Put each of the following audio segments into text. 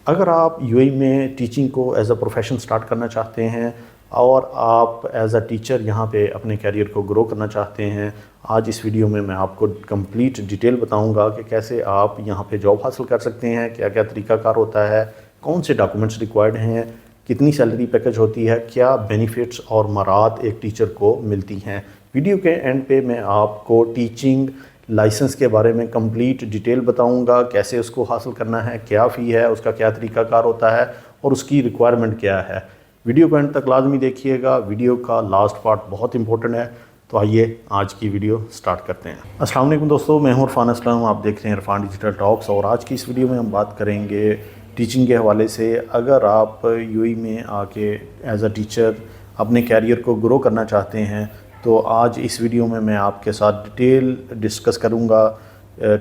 اگر آپ یو اے میں ٹیچنگ کو ایز اے پروفیشن سٹارٹ کرنا چاہتے ہیں اور آپ ایز اے ٹیچر یہاں پہ اپنے کیریئر کو گرو کرنا چاہتے ہیں، آج اس ویڈیو میں آپ کو کمپلیٹ ڈیٹیل بتاؤں گا کہ کیسے آپ یہاں پہ جاب حاصل کر سکتے ہیں، کیا کیا طریقہ کار ہوتا ہے، کون سے ڈاکومنٹس ریکوائرڈ ہیں، کتنی سیلری پیکج ہوتی ہے، کیا بینیفٹس اور مراد ایک ٹیچر کو ملتی ہیں۔ ویڈیو کے اینڈ پہ میں آپ کو ٹیچنگ لائسنس کے بارے میں کمپلیٹ ڈیٹیل بتاؤں گا، کیسے اس کو حاصل کرنا ہے، کیا فی ہے، اس کا کیا طریقہ کار ہوتا ہے اور اس کی ریکوائرمنٹ کیا ہے۔ ویڈیو کو اینڈ تک لازمی دیکھیے گا، ویڈیو کا لاسٹ پارٹ بہت امپورٹنٹ ہے۔ تو آئیے آج کی ویڈیو سٹارٹ کرتے ہیں۔ السلام علیکم دوستو، میں ہوں عرفان اسلم، آپ دیکھ رہے ہیں عرفان ڈیجیٹل ٹاکس، اور آج کی اس ویڈیو میں ہم بات کریں گے ٹیچنگ کے حوالے سے۔ اگر آپ یو اے میں آ کے ایز اے ٹیچر اپنے کیریئر کو گرو کرنا چاہتے ہیں تو آج اس ویڈیو میں آپ کے ساتھ ڈیٹیل ڈسکس کروں گا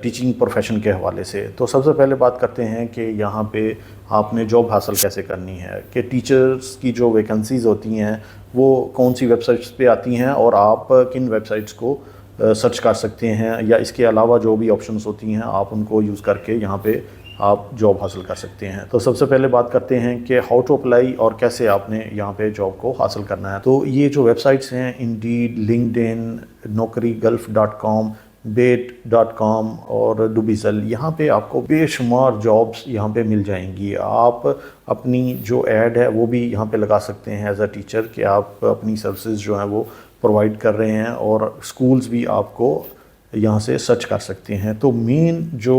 ٹیچنگ پروفیشن کے حوالے سے۔ تو سب سے پہلے بات کرتے ہیں کہ یہاں پہ آپ نے جاب حاصل کیسے کرنی ہے، کہ ٹیچرز کی جو ویکنسیز ہوتی ہیں وہ کون سی ویب سائٹس پہ آتی ہیں اور آپ کن ویب سائٹس کو سرچ کر سکتے ہیں، یا اس کے علاوہ جو بھی آپشنز ہوتی ہیں آپ ان کو یوز کر کے یہاں پہ آپ جاب حاصل کر سکتے ہیں۔ تو سب سے پہلے بات کرتے ہیں کہ ہاؤ ٹو اپلائی اور کیسے آپ نے یہاں پہ جاب کو حاصل کرنا ہے۔ تو یہ جو ویب سائٹس ہیں انڈیڈ، لنکڈن، naukri.gulf.com، بیٹ.com اور ڈوبیزل، یہاں پہ آپ کو بے شمار جابس یہاں پہ مل جائیں گی۔ آپ اپنی جو ایڈ ہے وہ بھی یہاں پہ لگا سکتے ہیں ایز اے ٹیچر کہ آپ اپنی سروسز جو ہیں وہ پرووائڈ کر رہے ہیں، اور سکولز بھی آپ کو یہاں سے سرچ کر سکتے ہیں۔ تو مین جو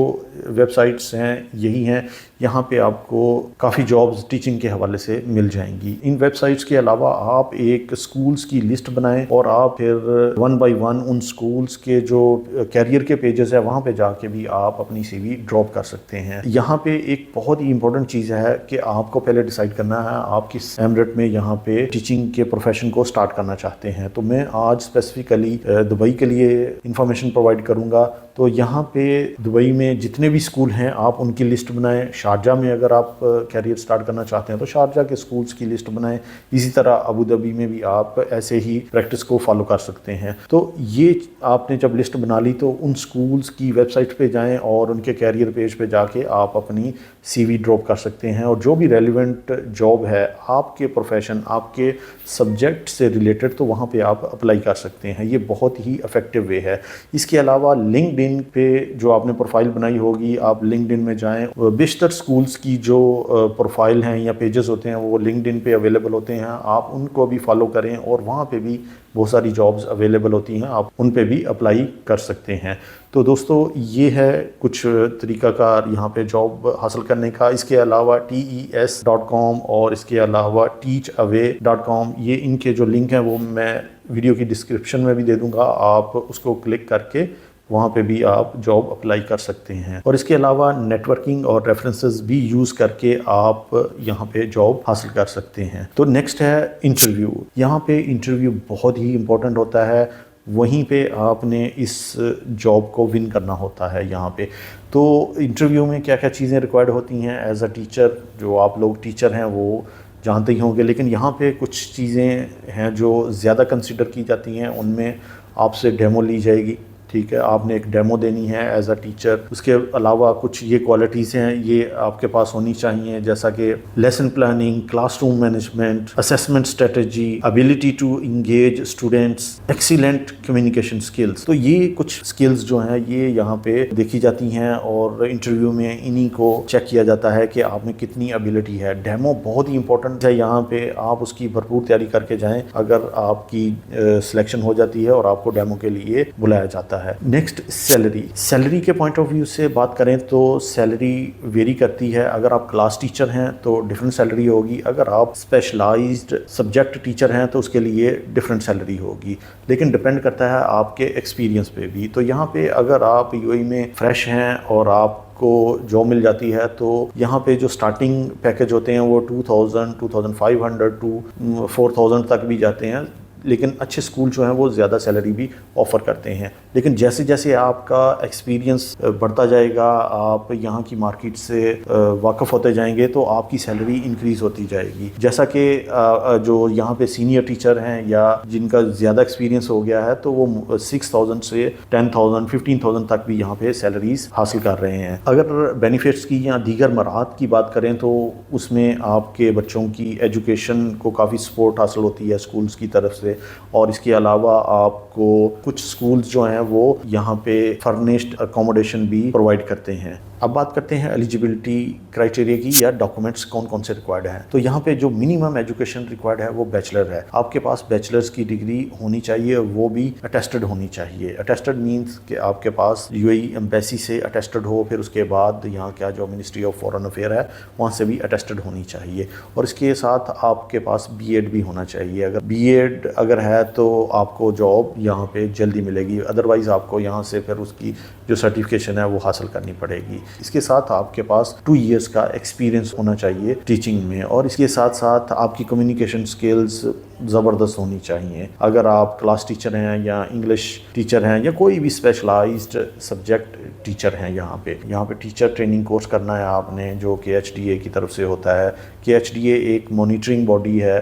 ویب سائٹس ہیں یہی ہیں، یہاں پہ آپ کو کافی جابز ٹیچنگ کے حوالے سے مل جائیں گی۔ ان ویب سائٹس کے علاوہ آپ ایک سکولز کی لسٹ بنائیں اور آپ پھر one by one in schools کے جو کیریئر کے پیجز ہے وہاں پہ جا کے بھی آپ اپنی سی وی ڈراپ کر سکتے ہیں۔ یہاں پہ ایک بہت ہی امپورٹنٹ چیز ہے کہ آپ کو پہلے ڈیسائیڈ کرنا ہے آپ کس ایمریٹ میں یہاں پہ ٹیچنگ کے پروفیشن کو سٹارٹ کرنا چاہتے ہیں۔ تو میں آج اسپیسیفکلی دبئی کے لیے انفارمیشن پرووائڈ کروں گا۔ تو یہاں پہ دبئی میں جتنے بھی اسکول ہیں آپ ان کی لسٹ بنائیں۔ شارجہ میں اگر آپ کیریئر سٹارٹ کرنا چاہتے ہیں تو شارجہ کے سکولز کی لسٹ بنائیں۔ اسی طرح ابوظہبی میں بھی آپ ایسے ہی پریکٹس کو فالو کر سکتے ہیں۔ تو یہ آپ نے جب لسٹ بنا لی تو ان سکولز کی ویب سائٹ پہ جائیں اور ان کے کیریئر پیج پہ جا کے آپ اپنی سی وی ڈراپ کر سکتے ہیں، اور جو بھی ریلیونٹ جاب ہے آپ کے پروفیشن، آپ کے سبجیکٹ سے ریلیٹڈ، تو وہاں پہ آپ اپلائی کر سکتے ہیں۔ یہ بہت ہی افیکٹو وے ہے۔ اس کے علاوہ لنکڈ ان پہ جو آپ نے پروفائل بنائی ہوگی، آپ لنکڈ ان میں جائیں، بیشتر سکولز کی جو پروفائل ہیں یا پیجز ہوتے ہیں وہ لنکڈ ان پہ اویلیبل ہوتے ہیں، آپ ان کو بھی فالو کریں، اور وہاں پہ بھی بہت ساری جابز اویلیبل ہوتی ہیں، آپ ان پہ بھی اپلائی کر سکتے ہیں۔ تو دوستو یہ ہے کچھ طریقہ کار یہاں پہ جاب حاصل کرنے کا۔ اس کے علاوہ TES.com اور اس کے علاوہ teachaway.com، یہ ان کے جو لنک ہیں وہ میں ویڈیو کی ڈسکرپشن میں بھی دے دوں گا، آپ اس کو کلک کر کے وہاں پہ بھی آپ جاب اپلائی کر سکتے ہیں۔ اور اس کے علاوہ نیٹ ورکنگ اور ریفرنسز بھی یوز کر کے آپ یہاں پہ جاب حاصل کر سکتے ہیں۔ تو نیکسٹ ہے انٹرویو۔ یہاں پہ انٹرویو بہت ہی امپورٹنٹ ہوتا ہے، وہیں پہ آپ نے اس جاب کو ون کرنا ہوتا ہے یہاں پہ۔ تو انٹرویو میں کیا کیا چیزیں ریکوائرڈ ہوتی ہیں ایز اے ٹیچر، جو آپ لوگ ٹیچر ہیں وہ جانتے ہی ہوں گے، لیکن یہاں پہ کچھ چیزیں ہیں جو زیادہ کنسیڈر کی جاتی ہیں۔ ان میں آپ سے ڈیمو لی جائے گی، ٹھیک ہے، آپ نے ایک ڈیمو دینی ہے ایز اے ٹیچر۔ اس کے علاوہ کچھ یہ کوالٹیز ہیں یہ آپ کے پاس ہونی چاہیے، جیسا کہ lesson planning, classroom management, assessment strategy, ability to engage students, excellent communication skills. تو یہ کچھ اسکلز جو ہیں یہ یہاں پہ دیکھی جاتی ہیں، اور انٹرویو میں انہی کو چیک کیا جاتا ہے کہ آپ میں کتنی ابیلٹی ہے۔ ڈیمو بہت ہی امپورٹنٹ ہے یہاں پہ، آپ اس کی بھرپور تیاری کر کے جائیں اگر آپ کی سلیکشن ہو جاتی ہے اور آپ کو ڈیمو کے لیے بلایا جاتا ہے۔ نیکسٹ سیلری کے پوائنٹ آف ویو سے بات کریں تو سیلری ویری کرتی ہے۔ اگر آپ کلاس ٹیچر ہیں تو ڈفرینٹ سیلری ہوگی، اگر آپ اسپیشلائزڈ سبجیکٹ ٹیچر ہیں تو اس کے لیے ڈفرینٹ سیلری ہوگی، لیکن ڈپینڈ کرتا ہے آپ کے ایکسپیرینس پہ بھی۔ تو یہاں پہ اگر آپ یو اے میں فریش ہیں اور آپ کو جاب مل جاتی ہے تو یہاں پہ جو سٹارٹنگ پیکج ہوتے ہیں وہ 2000، 2500 ٹو 4000 تک بھی جاتے ہیں، لیکن اچھے اسکول جو ہیں وہ زیادہ سیلری بھی آفر کرتے ہیں۔ لیکن جیسے جیسے آپ کا ایکسپیرینس بڑھتا جائے گا، آپ یہاں کی مارکیٹ سے واقف ہوتے جائیں گے تو آپ کی سیلری انکریز ہوتی جائے گی. جیسا کہ جو یہاں پہ سینئر ٹیچر ہیں یا جن کا زیادہ ایکسپیرینس ہو گیا ہے تو وہ 6,000 سے 10,000 15,000 تک بھی یہاں پہ سیلریز حاصل کر رہے ہیں. اگر بینیفٹس کی یا دیگر مراحت کی بات کریں تو اس میں آپ کے بچوں کی ایجوکیشن کو کافی سپورٹ حاصل ہوتی ہے اسکولز کی طرف سے، اور اس کے علاوہ آپ کو کچھ اسکولز جو ہیں وہ یہاں پہ فرنشڈ اکوموڈیشن بھی پرووائڈ کرتے ہیں. اب بات کرتے ہیں ایلیجیبلٹی کرائٹیریا کی یا ڈاکومنٹس کون کون سے ریکوائرڈ ہیں. تو یہاں پہ جو منیمم ایجوکیشن ریکوائرڈ ہے وہ بیچلر ہے. آپ کے پاس بیچلرز کی ڈگری ہونی چاہیے، وہ بھی اٹیسٹڈ ہونی چاہیے. اٹیسٹڈ مینس کہ آپ کے پاس UAE ایمبیسی سے اٹیسٹڈ ہو، پھر اس کے بعد یہاں کا جو منسٹری آف فارن افیئر ہے وہاں سے بھی اٹیسٹڈ ہونی چاہیے. اور اس کے ساتھ آپ کے پاس BEd بھی ہونا چاہیے. اگر BEd اگر ہے تو آپ کو جاب یہاں پہ جلدی ملے گی، ادروائز آپ کو یہاں سے پھر اس کی جو سرٹیفکیشن ہے وہ حاصل کرنی پڑے گی. اس کے ساتھ آپ کے پاس 2 ایئرس کا ایکسپیرینس ہونا چاہیے ٹیچنگ میں، اور اس کے ساتھ ساتھ آپ کی کمیونیکیشن سکلز زبردست ہونی چاہیے. اگر آپ کلاس ٹیچر ہیں یا انگلش ٹیچر ہیں یا کوئی بھی اسپیشلائزڈ سبجیکٹ ٹیچر ہیں، یہاں پہ ٹیچر ٹریننگ کورس کرنا ہے آپ نے جو KHDA کی طرف سے ہوتا ہے. KHDA ایک مانیٹرنگ باڈی ہے،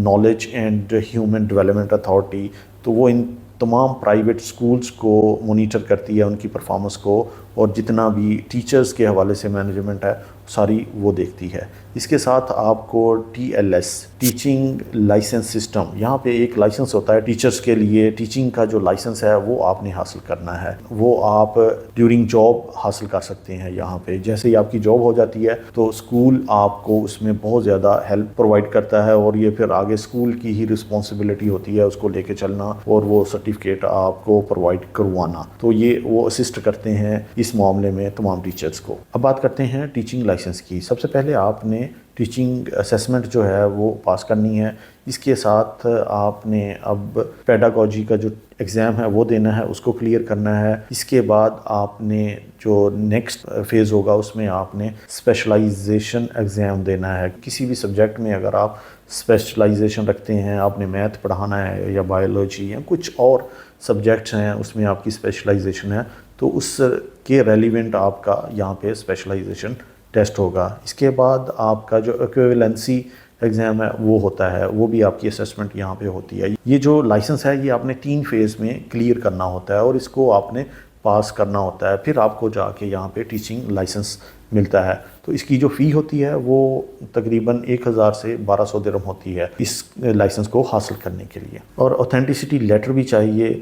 knowledge and human development authority. تو وہ ان تمام پرائیویٹ سکولز کو مونیٹر کرتی ہے، ان کی پرفارمنس کو، اور جتنا بھی ٹیچرز کے حوالے سے مینجمنٹ ہے ساری وہ دیکھتی ہے. اس کے ساتھ آپ کو TLS ٹیچنگ لائسنس سسٹم، یہاں پہ ایک لائسنس ہوتا ہے ٹیچرز کے لیے. ٹیچنگ کا جو لائسنس ہے وہ آپ نے حاصل کرنا ہے، وہ آپ ڈیورنگ جاب حاصل کر سکتے ہیں. یہاں پہ جیسے ہی آپ کی جاب ہو جاتی ہے تو اسکول آپ کو اس میں بہت زیادہ ہیلپ پرووائڈ کرتا ہے، اور یہ پھر آگے اسکول کی ہی رسپانسبلٹی ہوتی ہے اس کو لے کے چلنا اور وہ سرٹیفکیٹ آپ کو پرووائڈ کروانا. تو یہ وہ اسسٹ کرتے ہیں اس معاملے میں تمام ٹیچرز کو. اب بات کرتے ہیں ٹیچنگ لائسنس کی. سب سے پہلے آپ نے ٹیچنگ اسیسمنٹ جو ہے وہ پاس کرنی ہے. اس کے ساتھ آپ نے اب پیڈاگوجی کا جو ایگزام ہے وہ دینا ہے، اس کو کلیئر کرنا ہے. اس کے بعد آپ نے جو نیکسٹ فیز ہوگا اس میں آپ نے اسپیشلائزیشن ایگزام دینا ہے. کسی بھی سبجیکٹ میں اگر آپ اسپیشلائزیشن رکھتے ہیں، آپ نے میتھ پڑھانا ہے یا بایولوجی یا کچھ اور سبجیکٹس ہیں اس میں آپ کی اسپیشلائزیشن ہے، تو اس کے ریلیونٹ آپ کا یہاں پہ اسپیشلائزیشن ٹیسٹ ہوگا. اس کے بعد آپ کا جو ایکویولنسی ایگزام ہے وہ ہوتا ہے، وہ بھی آپ کی اسیسمنٹ یہاں پہ ہوتی ہے. یہ جو لائسنس ہے یہ آپ نے 3 فیز میں کلیئر کرنا ہوتا ہے اور اس کو آپ نے پاس کرنا ہوتا ہے، پھر آپ کو جا کے یہاں پہ ٹیچنگ لائسنس ملتا ہے. تو اس کی جو فی ہوتی ہے وہ تقریباً 1,000 سے 1,200 درہم ہوتی ہے اس لائسنس کو حاصل کرنے کے لیے. اور اوتھینٹسٹی لیٹر بھی چاہیے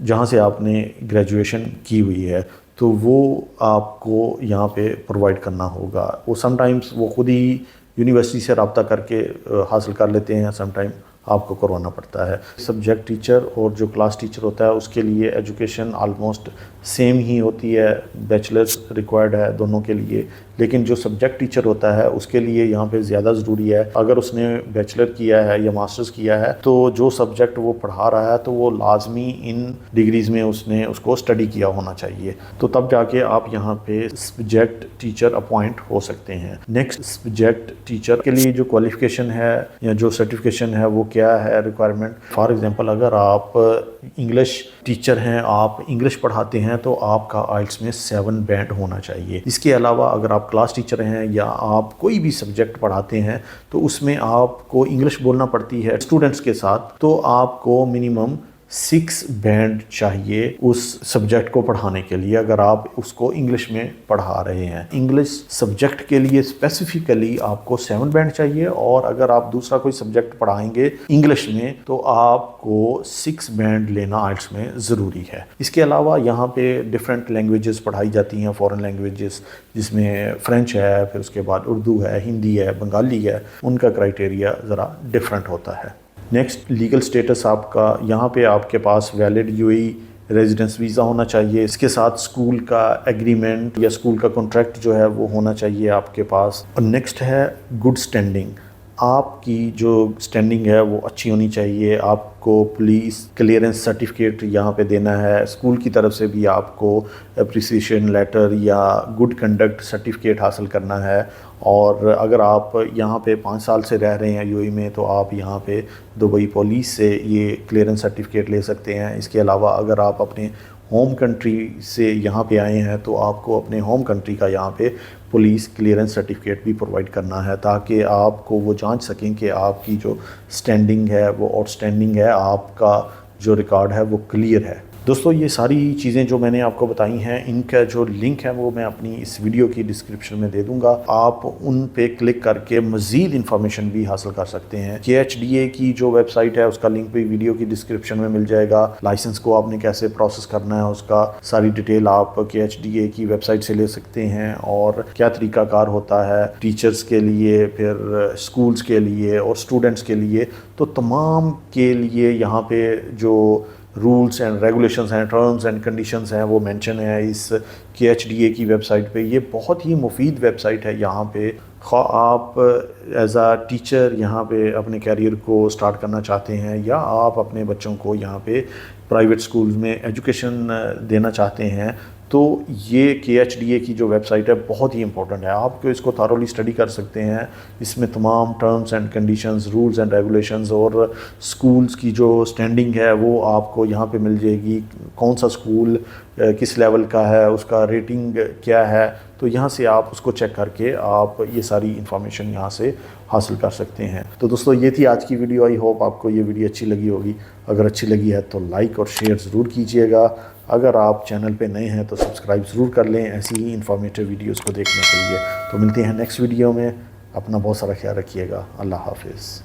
جہاں سے آپ نے گریجویشن کی ہوئی ہے، تو وہ آپ کو یہاں پہ پرووائڈ کرنا ہوگا. وہ سم ٹائمز وہ خود ہی یونیورسٹی سے رابطہ کر کے حاصل کر لیتے ہیں، سم ٹائم آپ کو کروانا پڑتا ہے. سبجیکٹ ٹیچر اور جو کلاس ٹیچر ہوتا ہے اس کے لیے ایجوکیشن آلموسٹ سیم ہی ہوتی ہے، بیچلرز ریکوائرڈ ہے دونوں کے لیے. لیکن جو سبجیکٹ ٹیچر ہوتا ہے اس کے لیے یہاں پہ زیادہ ضروری ہے. اگر اس نے بیچلر کیا ہے یا ماسٹرز کیا ہے تو جو سبجیکٹ وہ پڑھا رہا ہے تو وہ لازمی ان ڈگریز میں اس نے اس کو اسٹڈی کیا ہونا چاہیے، تو تب جا کے آپ یہاں پہ سبجیکٹ ٹیچر اپوائنٹ ہو سکتے ہیں. نیکسٹ، سبجیکٹ ٹیچر کے لیے جو کوالیفیکیشن ہے یا جو سرٹیفکیشن ہے وہ کیا ہے ریکوائرمنٹ. فار ایگزامپل اگر آپ انگلش ٹیچر ہیں، آپ انگلش پڑھاتے ہیں تو آپ کا آئلٹس میں 7 بینڈ ہونا چاہیے. اس کے علاوہ اگر آپ کلاس ٹیچر ہیں یا آپ کوئی بھی سبجیکٹ پڑھاتے ہیں تو اس میں آپ کو انگلش بولنا پڑتی ہے اسٹوڈنٹس کے ساتھ، تو آپ کو منیمم 6 بینڈ چاہیے اس سبجیکٹ کو پڑھانے کے لیے اگر آپ اس کو انگلش میں پڑھا رہے ہیں. انگلش سبجیکٹ کے لیے اسپیسیفکلی آپ کو 7 بینڈ چاہیے، اور اگر آپ دوسرا کوئی سبجیکٹ پڑھائیں گے انگلش میں تو آپ کو 6 بینڈ لینا آئلٹس میں ضروری ہے. اس کے علاوہ یہاں پہ ڈفرینٹ لینگویجز پڑھائی جاتی ہیں، فورن لینگویجز، جس میں فرینچ ہے، پھر اس کے بعد اردو ہے، ہندی ہے، بنگالی ہے. ان کا کرائٹیریا ذرا ڈفرینٹ ہوتا ہے. نیکسٹ، لیگل سٹیٹس آپ کا. یہاں پہ آپ کے پاس ویلڈ UAE ریزیڈنس ویزا ہونا چاہیے. اس کے ساتھ اسکول کا ایگریمنٹ یا اسکول کا کانٹریکٹ جو ہے وہ ہونا چاہیے آپ کے پاس. اور نیکسٹ ہے گڈ سٹینڈنگ. آپ کی جو سٹینڈنگ ہے وہ اچھی ہونی چاہیے. آپ کو پولیس کلیئرنس سرٹیفکیٹ یہاں پہ دینا ہے. اسکول کی طرف سے بھی آپ کو اپریسیشن لیٹر یا گڈ کنڈکٹ سرٹیفکیٹ حاصل کرنا ہے. اور اگر آپ یہاں پہ 5 سال سے رہ رہے ہیں UAE میں تو آپ یہاں پہ دبئی پولیس سے یہ کلیئرنس سرٹیفکیٹ لے سکتے ہیں. اس کے علاوہ اگر آپ اپنے ہوم کنٹری سے یہاں پہ آئے ہیں تو آپ کو اپنے ہوم کنٹری کا یہاں پہ پولیس کلیئرنس سرٹیفکیٹ بھی پرووائڈ کرنا ہے، تاکہ آپ کو وہ جانچ سکیں کہ آپ کی جو سٹینڈنگ ہے وہ آؤٹ سٹینڈنگ ہے، آپ کا جو ریکارڈ ہے وہ کلیئر ہے۔ دوستو یہ ساری چیزیں جو میں نے آپ کو بتائی ہیں، ان کا جو لنک ہے وہ میں اپنی اس ویڈیو کی ڈسکرپشن میں دے دوں گا، آپ ان پہ کلک کر کے مزید انفارمیشن بھی حاصل کر سکتے ہیں۔ KHDA کی جو ویب سائٹ ہے اس کا لنک بھی ویڈیو کی ڈسکرپشن میں مل جائے گا۔ لائسنس کو آپ نے کیسے پروسیس کرنا ہے اس کا ساری ڈیٹیل آپ KHDA کی ویب سائٹ سے لے سکتے ہیں، اور کیا طریقہ کار ہوتا ہے ٹیچرز کے لیے، پھر اسکولز کے لیے اور اسٹوڈنٹس کے لیے، تو تمام کے لیے یہاں پہ جو رولز اینڈ ریگولیشنز ہیں، ٹرمز اینڈ کنڈیشنز ہیں، وہ مینشن ہے اس KHDA کی ویب سائٹ پہ۔ یہ بہت ہی مفید ویب سائٹ ہے۔ یہاں پہ خواہ آپ ایز اے ٹیچر یہاں پہ اپنے کیریئر کو سٹارٹ کرنا چاہتے ہیں، یا آپ اپنے بچوں کو یہاں پہ پرائیویٹ سکولز میں ایجوکیشن دینا چاہتے ہیں، تو یہ KHDA کی جو ویب سائٹ ہے بہت ہی امپورٹنٹ ہے۔ آپ کو اس کو تھارولی اسٹڈی کر سکتے ہیں۔ اس میں تمام terms and conditions, rules and regulations اور سکولز کی جو سٹینڈنگ ہے وہ آپ کو یہاں پہ مل جائے گی۔ کون سا سکول کس لیول کا ہے، اس کا ریٹنگ کیا ہے، تو یہاں سے آپ اس کو چیک کر کے آپ یہ ساری انفارمیشن یہاں سے حاصل کر سکتے ہیں۔ تو دوستو یہ تھی آج کی ویڈیو۔ آئی ہوپ آپ کو یہ ویڈیو اچھی لگی ہوگی۔ اگر اچھی لگی ہے تو لائک اور شیئر ضرور کیجیے گا۔ اگر آپ چینل پہ نئے ہیں تو سبسکرائب ضرور کر لیں ایسی ہی انفارمیٹیو ویڈیوز کو دیکھنے کے لیے۔ تو ملتے ہیں نیکسٹ ویڈیو میں۔ اپنا بہت سارا خیال رکھیے گا۔ اللہ حافظ۔